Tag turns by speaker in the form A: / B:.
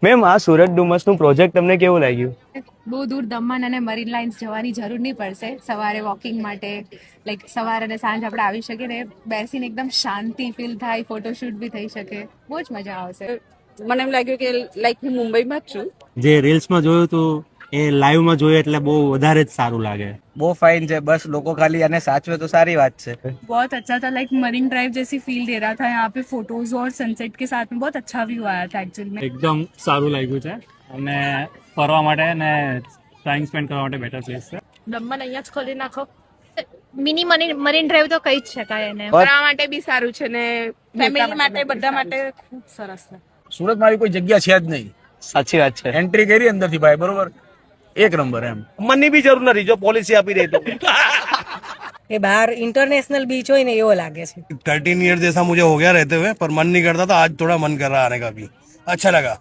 A: Ma'am, આ Surat ડુમસનું project તમને કેવું લાગ્યું?
B: બહુ દૂર દમણ અને મરીન લાઇન્સ જવાની જરૂર નહીં પડશે સવારે વોકિંગ માટે. લાઈક સવાર અને સાંજ આપણે આવી શકીએ ને બેસીને એકદમ શાંતિ ફીલ થાય, ફોટોશૂટ બી થઈ શકે, બહુ જ મજા આવશે.
C: મને એમ લાગ્યું કે લાઈક હું મુંબઈમાં જ છું.
D: જે રીલ્સમાં જોયું હતું એ લાઈવમાં જોયું એટલે બહુ વધારે જ સારું લાગે.
E: બહુ ફાઇન છે, બસ લોકો ખાલી આને સાચવે તો સારી વાત છે.
F: बहुत अच्छा था, लाइक मरीन ड्राइव जैसी फील दे रहा था. यहाँ पे फोटोज और सनसेट के साथ में बहुत अच्छा व्यू आया था एक्चुअली में.
G: એકદમ સારું લાગ્યું છે અને ફરવા માટે અને ટાઈમ સ્પેન્ડ કરવા માટે બેટર પ્લેસ છે.
C: દમણ અહીંયા જ ખોલી નાખો.
B: મિની મરીન ડ્રાઈવ તો કહી જ શકાય એને.
C: ફરવા માટે બી સારું છે ને ફેમિલી માટે બધા માટે ખૂબ સરસ છે.
E: સુરતમાં આવી કોઈ જગ્યા છે જ નહીં.
A: સાચી વાત છે.
E: એન્ટ્રી કરી અંદરથી ભાઈ, બરોબર, એક નંબર એમ.
H: મનની બી જરૂર નથી જો પોલિસી આપી દે તો.
I: ये बाहर इंटरनेशनल बीच हो ही नहीं वो लागे છે.
H: 13 ईयर जैसा मुझे हो गया रहते हुए, पर मन नहीं करता था. आज थोड़ा मन कर रहा आने का भी. अच्छा लगा.